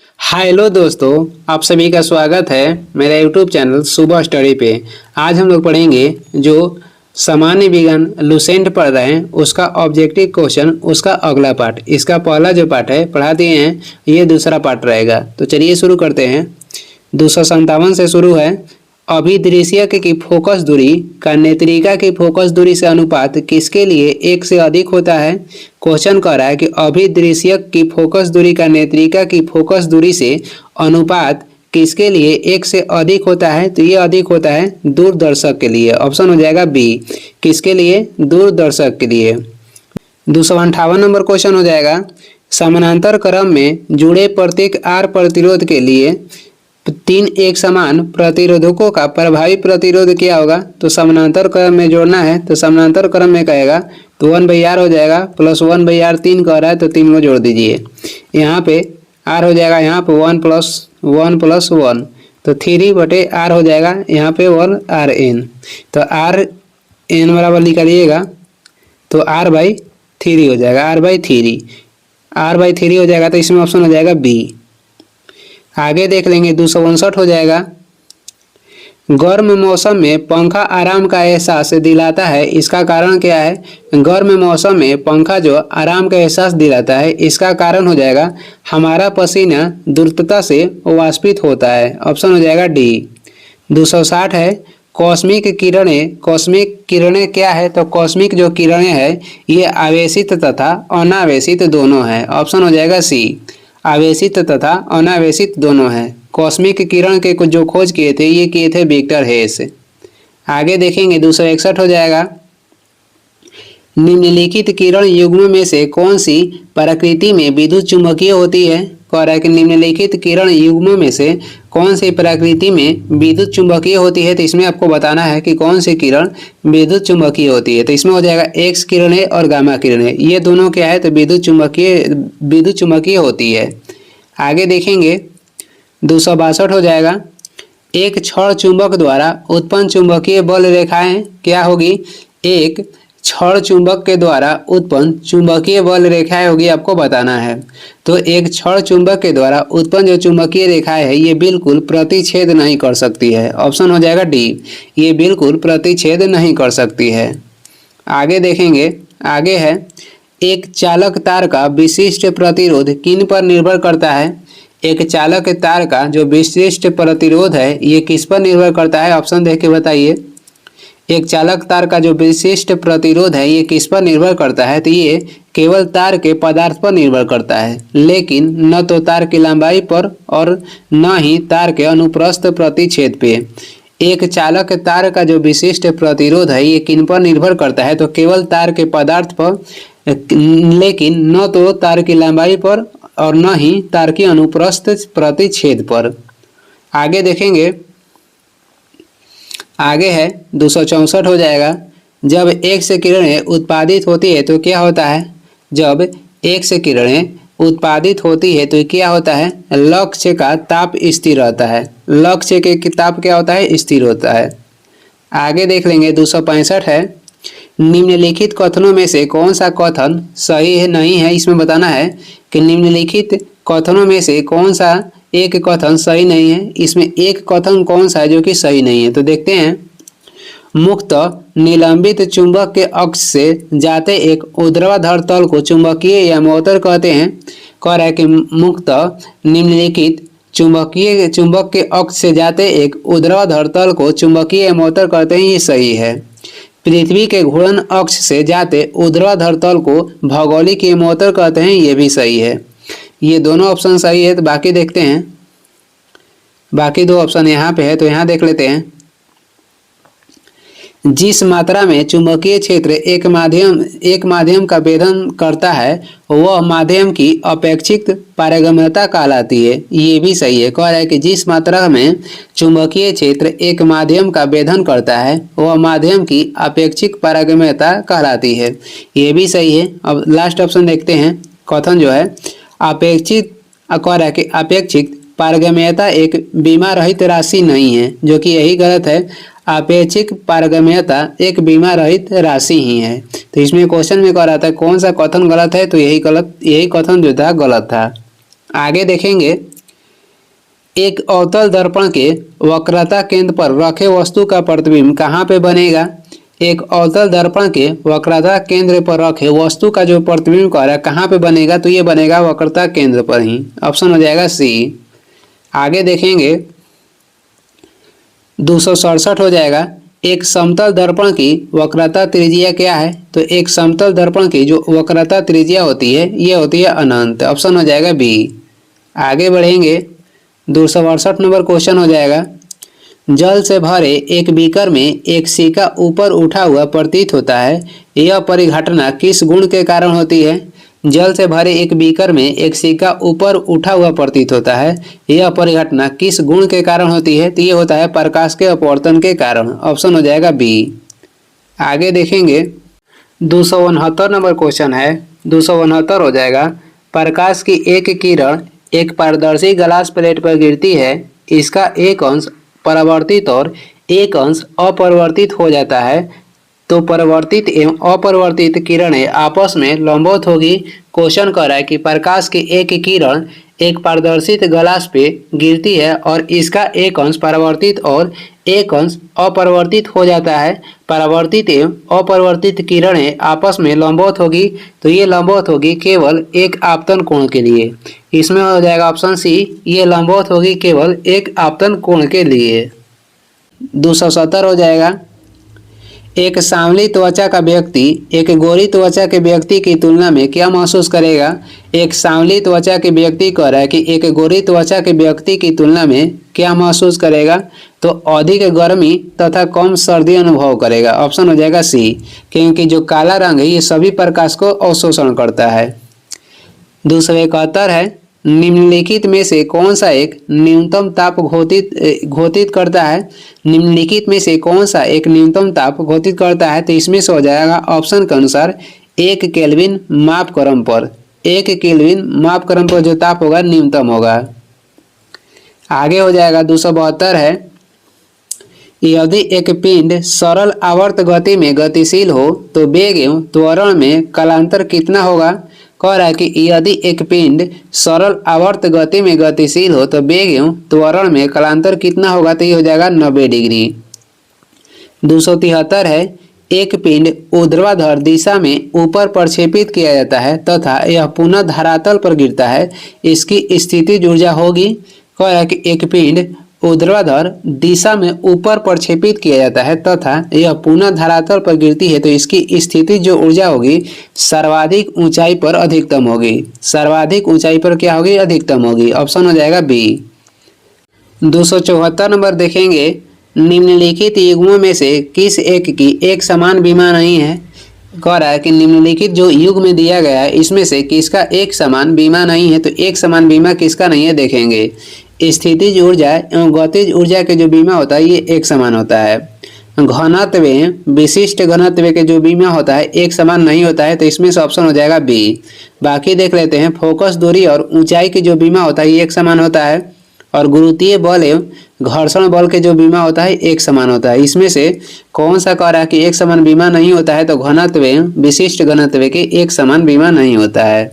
Hello दोस्तों, आप सभी का स्वागत है मेरा यूट्यूब चैनल सुबह स्टडी पे। आज हम लोग पढ़ेंगे जो सामान्य विज्ञान लुसेंट पढ़ रहे हैं उसका ऑब्जेक्टिव क्वेश्चन, उसका अगला पार्ट। इसका पहला जो पार्ट है पढ़ा दिए हैं, ये दूसरा पार्ट रहेगा। तो चलिए शुरू करते हैं। 257 से शुरू है। अभिदृश्यक की फोकस दूरी का नेत्रिका की फोकस दूरी से अनुपात किसके लिए एक से अधिक होता है। क्वेश्चन कह रहा है कि अभिदृश्यक की फोकस दूरी का नेत्रिका की फोकस दूरी से अनुपात किसके लिए एक से अधिक होता है। तो ये अधिक होता है दूरदर्शक के लिए। ऑप्शन हो जाएगा बी, किसके लिए, दूरदर्शक के लिए। 258 नंबर क्वेश्चन हो जाएगा, समानांतर क्रम में जुड़े प्रत्येक आर प्रतिरोध के लिए 3 एक समान प्रतिरोधकों का प्रभावी प्रतिरोध क्या होगा। तो समानांतर क्रम में जोड़ना है, तो समानांतर क्रम में कहेगा तो 1/r हो जाएगा, प्लस 1/r 3 कह रहा है तो 3 को जोड़ दीजिए। यहाँ पे r हो जाएगा, यहाँ पे 1 + 1 तो 3/r हो जाएगा, यहाँ पे 1rn। तो rn बराबर निकालिएगा तो r/3 हो जाएगा, r/3 हो जाएगा। तो इसमें ऑप्शन हो जाएगा बी। आगे देख लेंगे 259 हो जाएगा, गर्म मौसम में पंखा आराम का एहसास दिलाता है, इसका कारण क्या है। गर्म मौसम में पंखा जो आराम का एहसास दिलाता है, इसका कारण हो जाएगा हमारा पसीना द्रुतता से वाष्पित होता है। ऑप्शन हो जाएगा डी। 260 है, कॉस्मिक किरणें क्या है। तो कॉस्मिक जो किरणें है ये आवेशित तथा अनावेशित दोनों है। ऑप्शन हो जाएगा सी, आवेशित तथा अनावेशित दोनों है। कॉस्मिक किरण के कुछ जो खोज किए थे ये किए थे विक्टर हेस। आगे देखेंगे 261 हो जाएगा, निम्नलिखित किरण युग्म में से कौन सी प्रकृति में विद्युत चुंबकीय होती है। कह रहा है कि निम्नलिखित किरण युग्म में से कौन सी प्रकृति में विद्युत चुंबकीय होती है। तो इसमें आपको बताना है कि कौन सी किरण विद्युत चुंबकीय होती है। तो इसमें हो जाएगा एक्स किरणें और गामा किरणें, ये दोनों क्या है तो विद्युत चुंबकीय होती है। आगे देखेंगे 262 हो जाएगा, एक क्षण चुंबक द्वारा उत्पन्न चुंबकीय बल रेखाएं क्या होगी। एक क्षण चुंबक के द्वारा उत्पन्न चुंबकीय बल रेखाएं होगी, आपको बताना है। तो एक क्षण चुंबक के द्वारा उत्पन्न जो चुंबकीय रेखाएं है ये बिल्कुल प्रतिच्छेद नहीं कर सकती है। ऑप्शन हो जाएगा डी, ये बिल्कुल प्रतिच्छेद नहीं कर सकती है। आगे देखेंगे, आगे है, एक चालक तार का विशिष्ट प्रतिरोध किन पर निर्भर करता है। एक चालक तार का जो विशिष्ट प्रतिरोध है ये किस पर निर्भर करता है। ऑप्शन देख के बताइए। एक चालक तार का जो विशिष्ट प्रतिरोध है ये किस पर निर्भर करता है। तो ये केवल तार के पदार्थ पर निर्भर करता है, लेकिन न तो तार की लंबाई पर और न ही तार के अनुप्रस्थ प्रतिच्छेद पे। एक चालक तार का जो विशिष्ट प्रतिरोध है ये किन पर निर्भर करता है। तो केवल तार के पदार्थ पर, लेकिन न तो तार की लंबाई पर और न ही तार की अनुप्रस्थ प्रतिच्छेद पर। आगे देखेंगे, आगे है 264 हो जाएगा, जब एक्स किरणें उत्पादित होती है तो क्या होता है। जब एक्स किरणें उत्पादित होती है तो क्या होता है, लक्ष्य का ताप स्थिर रहता है। लक्ष्य के ताप क्या होता है, स्थिर होता है। आगे देख लेंगे 265 है, निम्नलिखित कथनों में से कौन सा कथन सही है नहीं है। इसमें बताना है कि निम्नलिखित कथनों में से कौन सा एक कथन सही नहीं है। इसमें एक कथन कौन सा है जो कि सही नहीं है। तो देखते हैं, मुक्त निलंबित चुंबक के अक्ष से जाते एक ऊर्ध्वाधर तल को चुंबकीय या मोटर कहते हैं। कह रहा है कि मुक्त निम्नलिखित चुंबक के अक्ष से जाते एक ऊर्ध्वाधर तल को चुंबकीय या मोटर कहते हैं, ये सही है। पृथ्वी के घूर्णन अक्ष से जाते ऊर्ध्वाधर तल को भौगोलिक मोटर कहते हैं, ये भी सही है। ये दोनों ऑप्शन सही है। तो बाकी देखते हैं, बाकी 2 ऑप्शन यहाँ पे है तो यहाँ देख लेते हैं। जिस मात्रा में चुंबकीय क्षेत्र एक माध्यम का भेदन करता है वह माध्यम की अपेक्षित पारगम्यता कहलाती है, ये भी सही है। कह रहा है कि जिस मात्रा में चुंबकीय क्षेत्र एक माध्यम का भेदन करता है वह माध्यम की अपेक्षित पारगम्यता कहलाती है, ये भी सही है। अब लास्ट ऑप्शन देखते हैं, कथन जो है अपेक्षित, कह रहा है कि अपेक्षित पारगम्यता एक बीमा रहित राशि नहीं है, जो कि यही गलत है। अपेक्षित पारगम्यता एक बीमा रहित राशि ही है। तो इसमें क्वेश्चन में कह रहा था कौन सा कथन गलत है, तो यही कथन जो था गलत था। आगे देखेंगे एक अवतल दर्पण के वक्रता केंद्र पर रखे वस्तु का प्रतिबिंब कहाँ पे बनेगा? एक अवतल दर्पण के वक्रता केंद्र पर रखे वस्तु का जो प्रतिबिंब कर रहा है कहाँ पे बनेगा? तो ये बनेगा वक्रता केंद्र पर ही। ऑप्शन हो जाएगा सी। आगे देखेंगे 267 हो जाएगा, एक समतल दर्पण की वक्रता त्रिज्या क्या है? तो एक समतल दर्पण की जो वक्रता त्रिज्या होती है ये होती है अनंत। ऑप्शन हो जाएगा बी। आगे बढ़ेंगे 268 नंबर क्वेश्चन हो जाएगा, जल से भरे एक बीकर में एक सिक्का ऊपर उठा हुआ प्रतीत होता है, यह परिघटना किस गुण के कारण होती है? जल से भरे एक बीकर में एक सिक्का ऊपर उठा हुआ प्रतीत होता है, यह परिघटना किस गुण के कारण होती है? तो ये होता है प्रकाश के अपवर्तन के कारण। ऑप्शन हो जाएगा बी। आगे देखेंगे 269 नंबर क्वेश्चन है, 269 हो जाएगा, प्रकाश की एक किरण एक पारदर्शी ग्लास प्लेट पर गिरती है, इसका एक अंश परावर्तित और एक अंश अपरिवर्तित हो जाता है, तो परिवर्तित एवं अपरिवर्तित किरणें आपस में लंबवत होगी। क्वेश्चन कर रहा है कि प्रकाश की एक किरण एक पारदर्शित ग्लास पे गिरती है और इसका एक अंश परावर्तित और एक अंश अपरिवर्तित हो जाता है। परावर्तित एवं अपरिवर्तित किरणें आपस में लंबवत होगी, तो ये लंबवत होगी केवल एक आपतन कोण के लिए। इसमें हो जाएगा ऑप्शन सी, ये लंबवत होगी केवल एक आपतन कोण के लिए। 270 हो जाएगा, एक सांवली त्वचा का व्यक्ति एक गोरी त्वचा के व्यक्ति की तुलना में क्या महसूस करेगा? एक सांवली त्वचा के व्यक्ति कह रहा है कि एक गोरी त्वचा के व्यक्ति की तुलना में क्या महसूस करेगा? तो अधिक गर्मी तथा कम सर्दी अनुभव करेगा। ऑप्शन हो जाएगा सी, क्योंकि जो काला रंग है ये सभी प्रकाश को अवशोषण करता है। 271 है, निम्नलिखित में से कौन सा एक न्यूनतम ताप घोषित करता है? निम्नलिखित में से कौन सा एक न्यूनतम ताप घोषित करता है? तो इसमें से हो जाएगा ऑप्शन के अनुसार 1 केल्विन मापक्रम पर, 1 केल्विन मापक्रम पर जो ताप होगा न्यूनतम होगा। आगे हो जाएगा 272 है, यदि एक पिंड सरल आवर्त गति में गतिशील हो तो वेग एवं त्वरण में कालांतर कितना होगा? कह रहा है कि यदि एक पिंड सरल आवर्त गति में गतिशील हो तो वेग एवं त्वरण में कालांतर कितना होगा? तो ये हो जाएगा 90 डिग्री। 273 है, एक पिंड ऊर्ध्वाधर दिशा में ऊपर प्रक्षेपित किया जाता है तथा यह पुनः धरातल पर गिरता है, इसकी स्थितिज ऊर्जा होगी। कह रहा है कि एक पिंड ऊर्ध्वाधर दिशा में ऊपर प्रक्षेपित किया जाता है तथा यह पुनः धरातल पर गिरती है, तो इसकी स्थिति जो ऊर्जा होगी सर्वाधिक ऊंचाई पर अधिकतम होगी। सर्वाधिक ऊंचाई पर क्या होगी? अधिकतम होगी। ऑप्शन हो जाएगा बी। 274 नंबर देखेंगे, निम्नलिखित युग्मों में से किस एक की एक समान बीमा नहीं है? कह रहा है कि निम्नलिखित जो युग में दिया गया है इसमें से किसका एक समान बीमा नहीं है? तो एक समान बीमा किसका नहीं है देखेंगे। स्थितिज ऊर्जा एवं गतिज ऊर्जा के जो बीमा होता है ये एक समान होता है। घनत्व विशिष्ट घनत्व के जो बीमा होता है एक समान नहीं होता है, तो इसमें से ऑप्शन हो जाएगा बी। बाकी देख लेते हैं, फोकस दूरी और ऊंचाई की जो बीमा होता है ये एक समान होता है, और गुरुत्वीय बल एवं घर्षण बल के जो बीमा होता है एक समान होता है। इसमें से कौन सा कह रहा है कि एक समान बीमा नहीं होता है? तो घनत्व विशिष्ट घनत्व के एक समान बीमा नहीं होता है।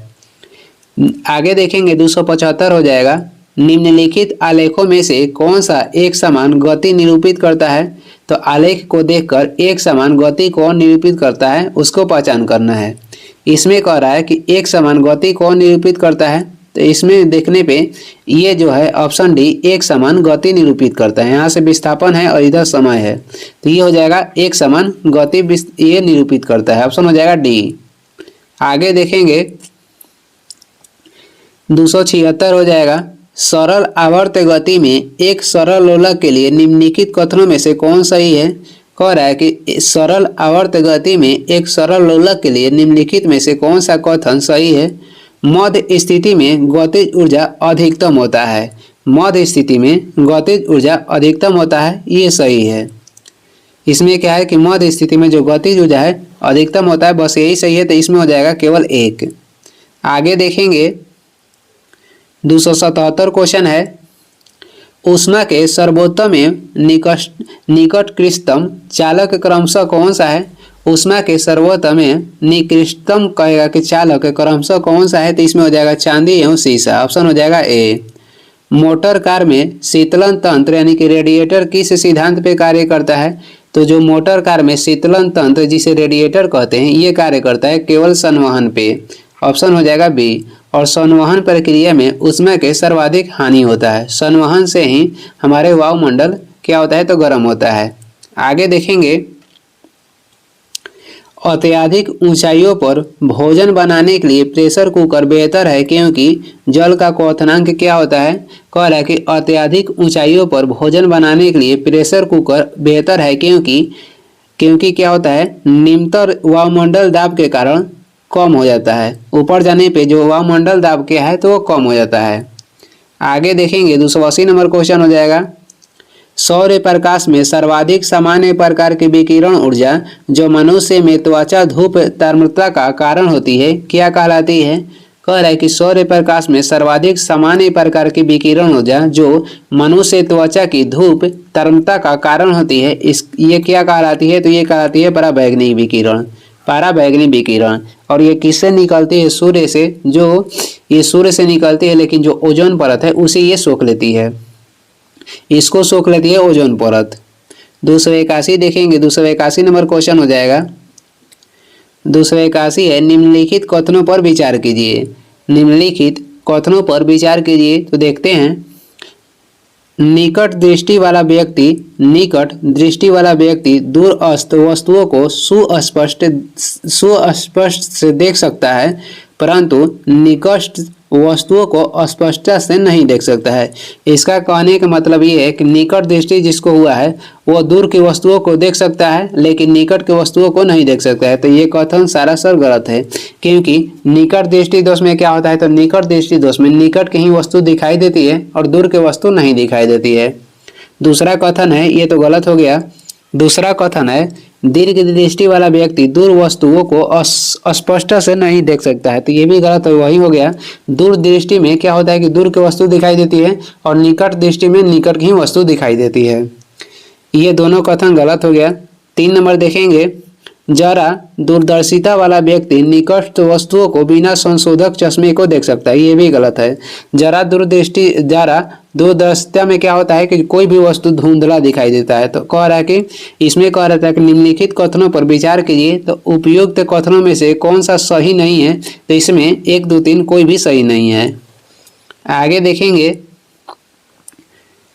आगे देखेंगे 275 हो जाएगा, निम्नलिखित आलेखों में से कौन सा एक समान गति निरूपित करता है? तो आलेख को देखकर एक समान गति कौन निरूपित करता है उसको पहचान करना है। इसमें कह रहा है कि एक समान गति कौन निरूपित करता है? तो इसमें देखने पे ये जो है ऑप्शन डी एक समान गति निरूपित करता है। यहाँ से विस्थापन है और इधर समय है, तो ये हो जाएगा एक समान गति ये निरूपित करता है। ऑप्शन हो जाएगा डी। आगे देखेंगे 276 हो जाएगा, सरल आवर्त गति में एक सरल लोलक के लिए निम्नलिखित कथनों में से कौन सही है? कह रहा है कि सरल आवर्त गति में एक सरल लोलक के लिए निम्नलिखित में से कौन सा कथन सही है? मध्य स्थिति में गतिज ऊर्जा अधिकतम होता है। मध्य स्थिति में गतिज ऊर्जा अधिकतम होता है, ये सही है। इसमें क्या है कि मध्य स्थिति में जो गतिज ऊर्जा है अधिकतम होता है, बस यही सही है, तो इसमें हो जाएगा केवल एक। आगे देखेंगे 277 क्वेश्चन है, ऊष्मा के सर्वोत्तम एवं निकटतम चालक क्रमशः कौन सा है? ऊष्मा के सर्वोत्तम एवं निकृष्टतम कहेगा कि चालक क्रमशः कौन सा है? तो इसमें हो जाएगा चांदी एवं शीशा। ऑप्शन हो जाएगा ए। मोटर कार में शीतलन तंत्र यानी कि रेडिएटर किस सिद्धांत पे कार्य करता है? तो जो मोटर कार में शीतलन तंत्र जिसे रेडिएटर कहते हैं ये कार्य करता है केवल संवहन पे। ऑप्शन हो जाएगा बी। और संवहन प्रक्रिया में ऊष्मा के सर्वाधिक हानि होता है। संवहन से ही हमारे वायुमंडल क्या होता है तो गर्म होता है। आगे देखेंगे, अत्यधिक ऊंचाइयों पर भोजन बनाने के लिए प्रेशर कुकर बेहतर है क्योंकि जल का क्वथनांक क्या होता है? कह रहा है कि अत्यधिक ऊंचाइयों पर भोजन बनाने के लिए प्रेशर कुकर बेहतर है क्योंकि क्या होता है, निम्नतर वायुमंडल दाब के कारण कम हो जाता है। ऊपर जाने पे जो वायुमंडल दाब क्या है तो वो कम हो जाता है। आगे देखेंगे 280 नंबर क्वेश्चन हो जाएगा, सौर प्रकाश में सर्वाधिक सामान्य प्रकार की विकिरण ऊर्जा जो मनुष्य में त्वचा धूप तर्मता का कारण होती है क्या कहलाती है? कह रहा है कि सौर प्रकाश में सर्वाधिक सामान्य प्रकार की विकिरण ऊर्जा जो मनुष्य त्वचा की धूप तर्मता का कारण होती है ये क्या कहलाती है? तो ये कहलाती है पराबैंगनी विकिरण। पराबैंगनी विकिरण। और ये किससे निकलती है? सूर्य से। जो ये सूर्य से निकलती है लेकिन जो ओजोन परत है उसे ये सोख लेती है, इसको सोख लेती है ओजोन परत। 281 देखेंगे, 281 नंबर क्वेश्चन हो जाएगा। 281 है, निम्नलिखित कथनों पर विचार कीजिए। निम्नलिखित कथनों पर विचार कीजिए। तो देखते हैं, निकट दृष्टि वाला व्यक्ति दूरस्थ वस्तुओं को सुस्पष्ट से देख सकता है परंतु निकट वस्तुओं को स्पष्टता से नहीं देख सकता है। इसका कहने का मतलब ये है कि निकट दृष्टि जिसको हुआ है वो दूर की वस्तुओं को देख सकता है लेकिन निकट की वस्तुओं को नहीं देख सकता है। तो ये कथन सरासर गलत है क्योंकि निकट दृष्टि दोष में क्या होता है? तो निकट दृष्टि दोष में निकट की ही वस्तु दिखाई देती है और दूर की वस्तु नहीं दिखाई देती है। दूसरा कथन है, ये तो गलत हो गया। दूसरा कथन है, दीर्घ दृष्टि वाला व्यक्ति दूर वस्तुओं को स्पष्ट से नहीं देख सकता है। तो ये भी गलत है, वही हो गया। दूर दृष्टि में क्या होता है कि दूर की वस्तु दिखाई देती है और निकट दृष्टि में निकट की वस्तु दिखाई देती है। ये दोनों कथन गलत हो गया। 3 नंबर देखेंगे, जरा दूरदर्शिता वाला व्यक्ति निकट वस्तुओं को बिना संशोधक चश्मे को देख सकता है। ये भी गलत है। जरा दूरदर्शिता में क्या होता है कि कोई भी वस्तु धुंधला दिखाई देता है। तो कह रहा है कि इसमें कह रहा था कि निम्नलिखित कथनों पर विचार कीजिए तो उपयुक्त कथनों में से कौन सा सही नहीं है? तो इसमें 1, 2, 3 कोई भी सही नहीं है। आगे देखेंगे,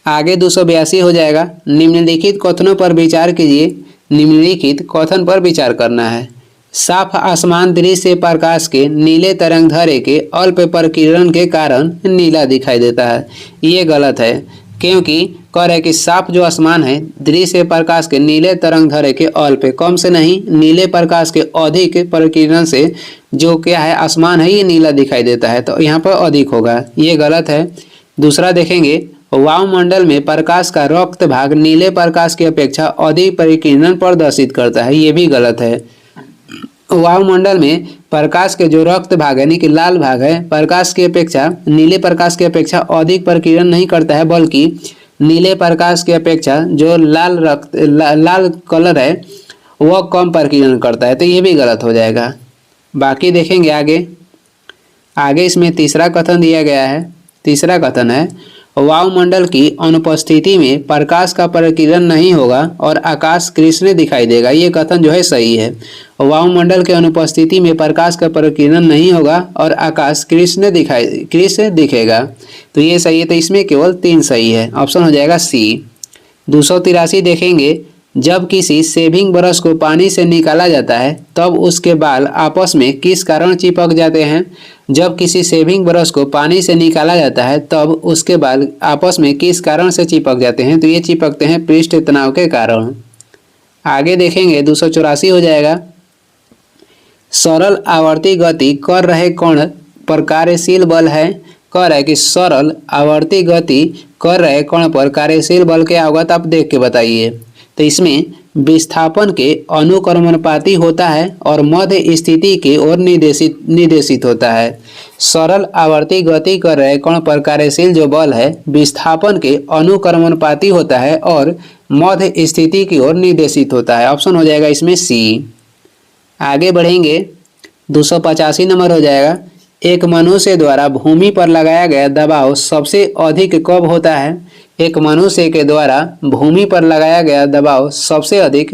आगे 282 हो जाएगा, निम्नलिखित कथनों पर विचार कीजिए। निम्नलिखित कथन पर विचार करना है, साफ आसमान दृश्य प्रकाश के नीले तरंगधैर्य के अल्प प्रकीर्णन के कारण नीला दिखाई देता है। ये गलत है क्योंकि कह रहे कि साफ जो आसमान है दृश्य प्रकाश के नीले तरंगधैर्य के अल्प, कम से नहीं नीले प्रकाश के अधिक प्रकीर्णन से जो क्या है आसमान है ये नीला दिखाई देता है। तो यहाँ पर अधिक होगा, ये गलत है। दूसरा देखेंगे, वायुमंडल में प्रकाश का रक्त भाग नीले प्रकाश की अपेक्षा अधिक परिकीर्णन प्रदर्शित करता है। ये भी गलत है। वायुमंडल में प्रकाश के जो रक्त भाग यानी कि लाल भाग है प्रकाश की अपेक्षा नीले प्रकाश की अपेक्षा अधिक प्रकीर्णन नहीं करता है बल्कि नीले प्रकाश की अपेक्षा जो लाल कलर है वह कम प्रकीर्णन करता है। तो ये भी गलत हो जाएगा। बाकी देखेंगे आगे इसमें तीसरा कथन दिया गया है। तीसरा कथन है, वायुमंडल की अनुपस्थिति में प्रकाश का प्रकीर्णन नहीं होगा और आकाश कृष्ण दिखाई देगा। ये कथन जो है सही है। वायुमंडल के अनुपस्थिति में प्रकाश का प्रकीर्णन नहीं होगा और आकाश कृष्ण दिखेगा। तो ये सही है। तो इसमें केवल 3 सही है। ऑप्शन हो जाएगा सी। 283 देखेंगे, जब किसी शेविंग ब्रश को पानी से निकाला जाता है तब उसके बाल आपस में किस कारण चिपक जाते हैं? जब किसी शेविंग ब्रश को पानी से निकाला जाता है तब उसके बाल आपस में किस कारण से चिपक जाते हैं? तो ये चिपकते हैं पृष्ठ तनाव के कारण। आगे देखेंगे 284 हो जाएगा, सरल आवर्ती गति कर रहे कण पर कार्यशील बल है। कह रहा है कि सरल आवर्ती गति कर रहे कण पर कार्यशील बल क्या होगा? तो आप देख के बताइए। तो इसमें विस्थापन के अनुक्रमणपाती होता है और मध्य स्थिति की ओर निर्देशित होता है। सरल आवर्ती गति कर रहे कण पर कार्यशील जो बल है विस्थापन के अनुक्रमणपाती होता है और मध्य स्थिति की ओर निर्देशित होता है। ऑप्शन हो जाएगा इसमें सी। आगे बढ़ेंगे 285 नंबर हो जाएगा, एक मनुष्य द्वारा भूमि पर लगाया गया दबाव सबसे अधिक कब होता है? एक मनुष्य के द्वारा भूमि पर लगाया गया दबाव सबसे अधिक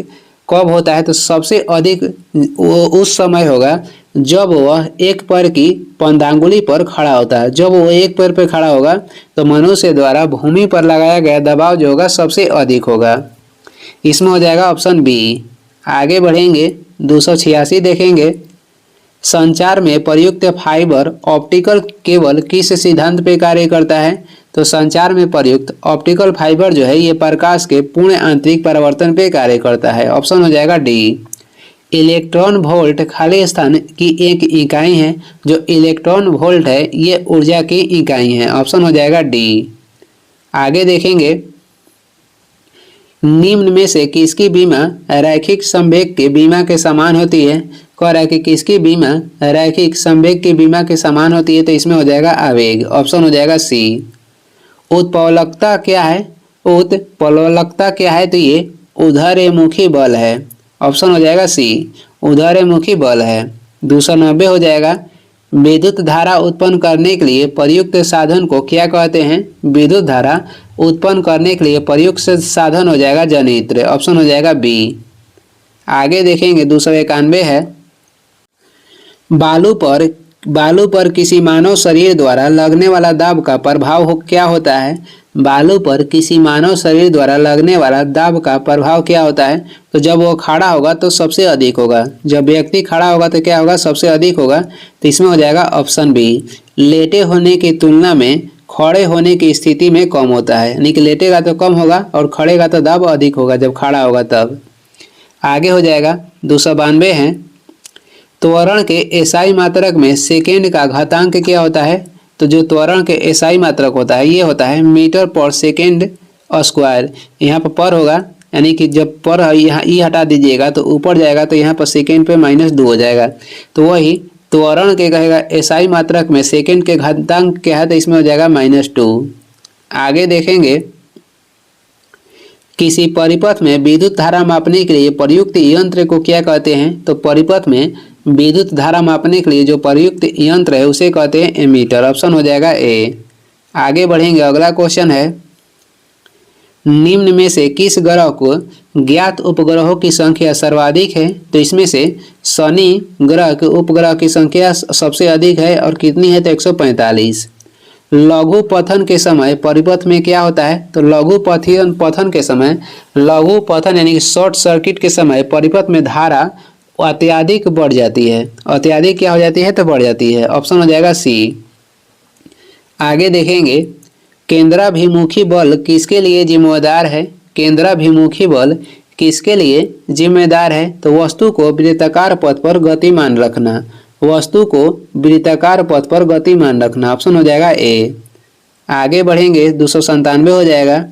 कब होता है? तो सबसे अधिक वो उस समय होगा जब वह एक पैर की पंदांगुली पर खड़ा होता है। जब वो एक पैर पर खड़ा होगा तो मनुष्य द्वारा भूमि पर लगाया गया दबाव जो होगा सबसे अधिक होगा। इसमें हो जाएगा ऑप्शन बी। आगे बढ़ेंगे 286 देखेंगे। संचार में प्रयुक्त फाइबर ऑप्टिकल केबल किस सिद्धांत पे कार्य करता है? तो संचार में प्रयुक्त ऑप्टिकल फाइबर जो है ये प्रकाश के पूर्ण आंतरिक परावर्तन पे कार्य करता है। ऑप्शन हो जाएगा डी। इलेक्ट्रॉन वोल्ट खाली स्थान की एक इकाई है। जो इलेक्ट्रॉन वोल्ट है ये ऊर्जा की इकाई है। ऑप्शन हो जाएगा डी। आगे देखेंगे निम्न में से किसकी बीमा रैखिक संवेग के बीमा के समान होती है? कह रहा है कि किसकी बीमा रैखिक संवेग की बीमा के समान होती है? तो इसमें हो जाएगा आवेग। ऑप्शन हो जाएगा सी। उत्प्लवकता क्या है? उत्प्लवकता क्या है? तो ये उधरमुखी बल है। ऑप्शन हो जाएगा सी, उधरमुखी बल है। 290 हो जाएगा। विद्युत धारा उत्पन्न करने के लिए प्रयुक्त साधन को क्या कहते हैं? विद्युत धारा उत्पन्न करने के लिए प्रयुक्त साधन हो जाएगा जनित्र। ऑप्शन हो जाएगा बी। आगे देखेंगे 291 है। बालू पर किसी मानव शरीर द्वारा लगने वाला दाब का प्रभाव क्या होता है? बालू पर किसी मानव शरीर द्वारा लगने वाला दाब का प्रभाव क्या होता है? तो जब वो खड़ा होगा तो सबसे अधिक होगा। जब व्यक्ति खड़ा होगा तो क्या होगा? सबसे अधिक होगा। तो इसमें हो जाएगा ऑप्शन बी। लेटे होने की तुलना में खड़े होने की स्थिति में कम होता है। यानी कि लेटेगा तो कम होगा और खड़ेगा तो दाब अधिक होगा जब खड़ा होगा तब। आगे हो जाएगा 292 है। त्वरण के एसआई मात्रक में सेकेंड का घातांक क्या होता है? तो जो त्वरण के एसआई मात्रक होता है ये होता है मीटर पर सेकेंड स्क्वायर। यहाँ पर होगा, यानी कि जब पर यहाँ ई हटा दीजिएगा तो ऊपर जाएगा तो यहाँ पर सेकेंड पे -2 हो जाएगा। तो वही त्वरण के कहेगा एसआई मात्रक में सेकेंड के घातांक क्या है? तो इसमें हो जाएगा -2। आगे देखेंगे किसी परिपथ में विद्युत धारा मापने के लिए प्रयुक्त यंत्र को क्या कहते हैं? तो परिपथ में विद्युत धारा मापने के लिए जो प्रयुक्त यंत्र है उसे कहते हैं एमीटर। ऑप्शन हो जाएगा ए। आगे बढ़ेंगे, अगला क्वेश्चन है निम्न में से किस ग्रह को ज्ञात उपग्रहों की संख्या सर्वाधिक है? तो इसमें से शनि ग्रह के उपग्रह की संख्या सबसे अधिक है और कितनी है? तो 145। लघु पथन के समय परिपथ में क्या होता है? तो लघु पथन के समय, लघु पथन यानी कि शॉर्ट सर्किट के समय परिपथ में धारा अत्यधिक बढ़ जाती है। अत्यधिक क्या हो जाती है? तो बढ़ जाती है। ऑप्शन हो जाएगा सी। आगे देखेंगे केंद्राभिमुखी बल किसके लिए जिम्मेदार है? केंद्राभिमुखी बल किसके लिए जिम्मेदार है? तो वस्तु को वृत्ताकार पथ पर गतिमान रखना। वस्तु को वृत्ताकार पथ पर गतिमान रखना। ऑप्शन हो जाएगा ए। आगे बढ़ेंगे 297 हो जाएगा।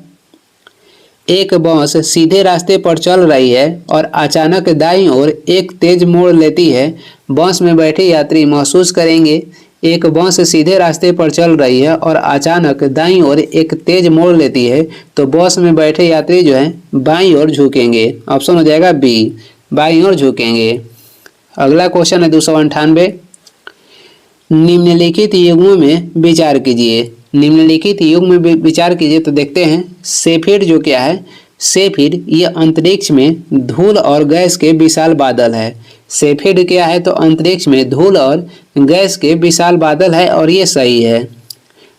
एक बस सीधे रास्ते पर चल रही है और अचानक दाईं ओर एक तेज मोड़ लेती है। बस में बैठे यात्री महसूस करेंगे एक बस सीधे रास्ते पर चल रही है और अचानक दाईं ओर एक तेज मोड़ लेती है तो बस में बैठे यात्री जो है बाईं ओर झुकेंगे। ऑप्शन हो जाएगा बी, बाईं ओर झुकेंगे। अगला क्वेश्चन है 298। निम्नलिखित युग्मों में विचार कीजिए। निम्नलिखित युग में विचार कीजिए तो देखते हैं सेफिर जो क्या है? सेफिर ये अंतरिक्ष में धूल और गैस के विशाल बादल है। सेफिर क्या है? तो अंतरिक्ष में धूल और गैस के विशाल बादल है और ये सही है।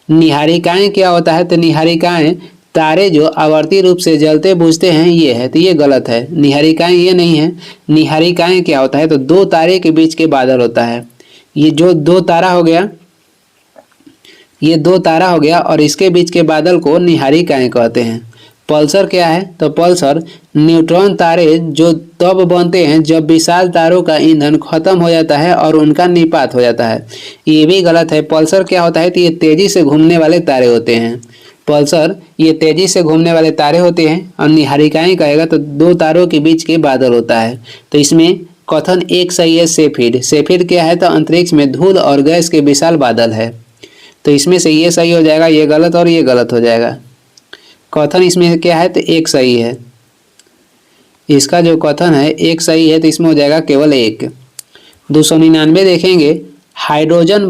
निहारिकाएं क्या होता है? तो निहारिकाएं तारे जो आवर्ती रूप से जलते बुझते हैं ये है। तो ये गलत है, निहारिकाएं ये नहीं है। निहारिकाएं क्या होता है? तो दो तारे के बीच के बादल होता है। ये जो दो तारा हो गया, ये दो तारा हो गया और इसके बीच के बादल को निहारिकाएं कहते हैं। पल्सर क्या है? तो पल्सर न्यूट्रॉन तारे जो तब बनते हैं जब विशाल तारों का ईंधन खत्म हो जाता है और उनका निपात हो जाता है। ये भी गलत है। पल्सर क्या होता है? तो ये तेजी से घूमने वाले तारे होते हैं। पल्सर ये तेजी से घूमने वाले तारे होते हैं और निहारिकाएं कहेगा तो दो तारों के बीच के बादल होता है। तो इसमें कथन एक सही है सेफिर। सेफिर क्या है? तो अंतरिक्ष में धूल और गैस के विशाल बादल है। तो इसमें से ये सही हो जाएगा, ये गलत और ये गलत हो जाएगा। कथन इसमें क्या है? तो एक सही है। इसका जो कथन है एक सही है तो इसमें हो जाएगा केवल एक। 299 देखेंगे हाइड्रोजन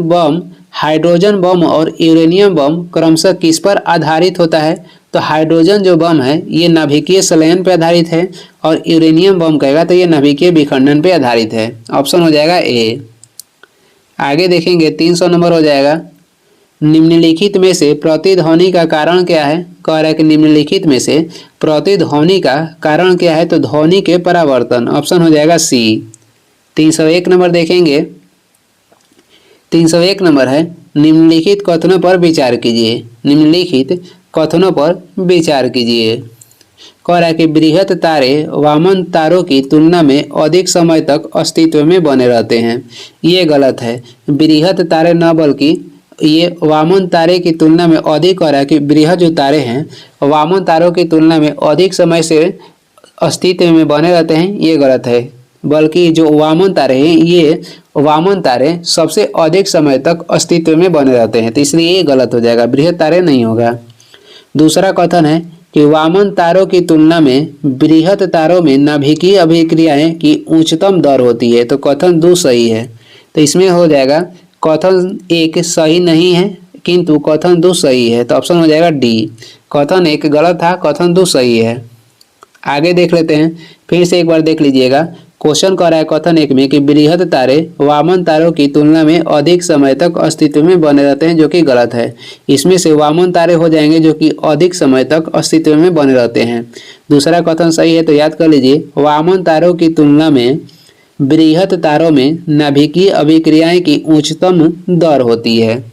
बम और यूरेनियम बम क्रमशः किस पर आधारित होता है? तो हाइड्रोजन जो बम है ये नाभिकीय संलयन पर आधारित है और यूरेनियम बम कहेगा तो ये नाभिकीय विखंडन पर आधारित है। ऑप्शन हो जाएगा ए। आगे देखेंगे 300 नंबर हो जाएगा, निम्नलिखित में से प्रतिध्वनि का कारण क्या है? कह रहा है कि निम्नलिखित में से प्रतिध्वनि का कारण क्या है? तो ध्वनि के परावर्तन। ऑप्शन हो जाएगा सी। 301 नंबर देखेंगे, 301 नंबर है, निम्नलिखित कथनों पर विचार कीजिए। निम्नलिखित कथनों पर विचार कीजिए। कह रहा है कि बृहत तारे वामन तारों की तुलना में अधिक समय तक अस्तित्व में बने रहते हैं। ये गलत है। बृहत तारे न बल्कि ये वामन तारे की तुलना में अधिक, कह रहा है कि बृहत जो तारे हैं वामन तारों की तुलना में अधिक समय से अस्तित्व में बने रहते हैं। ये गलत है, बल्कि जो वामन तारे हैं ये वामन तारे सबसे अधिक समय तक अस्तित्व में बने रहते हैं, तो इसलिए ये गलत हो जाएगा, बृहत तारे नहीं होगा। दूसरा कथन है कि वामन तारों की तुलना में बृहत तारों में नाभिकीय अभिक्रियाएं की उच्चतम दर होती है, तो कथन 2 सही है। तो इसमें हो जाएगा कथन 1 सही नहीं है किंतु कथन 2 सही है, तो ऑप्शन हो जाएगा डी। कथन 1 गलत था, कथन 2 सही है। आगे देख लेते हैं, फिर से एक बार देख लीजिएगा। क्वेश्चन कर रहा है कथन 1 में कि बृहत तारे वामन तारों की तुलना में अधिक समय तक अस्तित्व में बने रहते हैं, जो कि गलत है। इसमें से वामन तारे हो जाएंगे जो कि अधिक समय तक अस्तित्व में बने रहते हैं। दूसरा कथन सही है, तो याद कर लीजिए, वामन तारों की तुलना में बृहत तारों में नाभिकीय अभिक्रियाएं की उच्चतम दर होती है।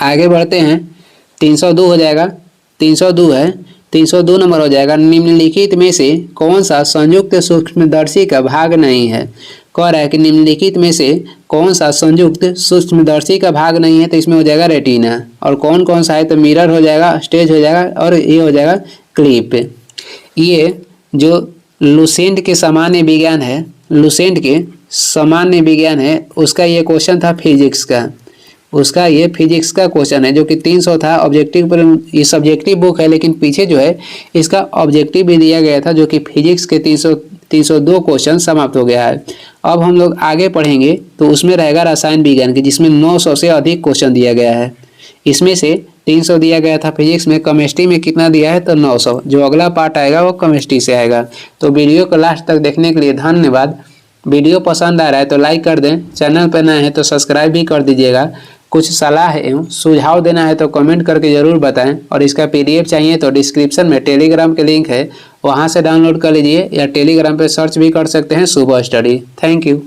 आगे बढ़ते हैं, 302 हो जाएगा, 302 है, 302 नंबर हो जाएगा, निम्नलिखित में से कौन सा संयुक्त सूक्ष्मदर्शी का भाग नहीं है? कह रहा है कि निम्नलिखित में से कौन सा संयुक्त सूक्ष्मदर्शी का भाग नहीं है, तो इसमें हो जाएगा रेटिना। और कौन कौन सा है? तो मिरर हो जाएगा, स्टेज हो जाएगा और ये हो जाएगा क्लिप। ये जो लुसेंट के सामान्य विज्ञान है, लुसेंट के सामान्य विज्ञान है, उसका ये क्वेश्चन था फिजिक्स का, उसका ये फिजिक्स का क्वेश्चन है जो कि 300 था। ऑब्जेक्टिव पर ये सब्जेक्टिव बुक है, लेकिन पीछे जो है इसका ऑब्जेक्टिव भी दिया गया था, जो कि फिजिक्स के 302 क्वेश्चन समाप्त हो गया है। अब हम लोग आगे पढ़ेंगे तो उसमें रहेगा रसायन विज्ञान की, जिसमें 900 से अधिक क्वेश्चन दिया गया है। इसमें से 300 दिया गया था फिजिक्स में, केमिस्ट्री में कितना दिया है? तो 900। जो अगला पार्ट आएगा वो केमिस्ट्री से आएगा। तो वीडियो को लास्ट तक देखने के लिए धन्यवाद। वीडियो पसंद आ रहा है तो लाइक कर दें, चैनल पर नए हैं तो सब्सक्राइब भी कर दीजिएगा। कुछ सलाह एवं सुझाव देना है तो कमेंट करके ज़रूर बताएं। और इसका PDF चाहिए तो डिस्क्रिप्शन में टेलीग्राम के लिंक है, वहां से डाउनलोड कर लीजिए, या टेलीग्राम पे सर्च भी कर सकते हैं शुभ स्टडी। Thank you.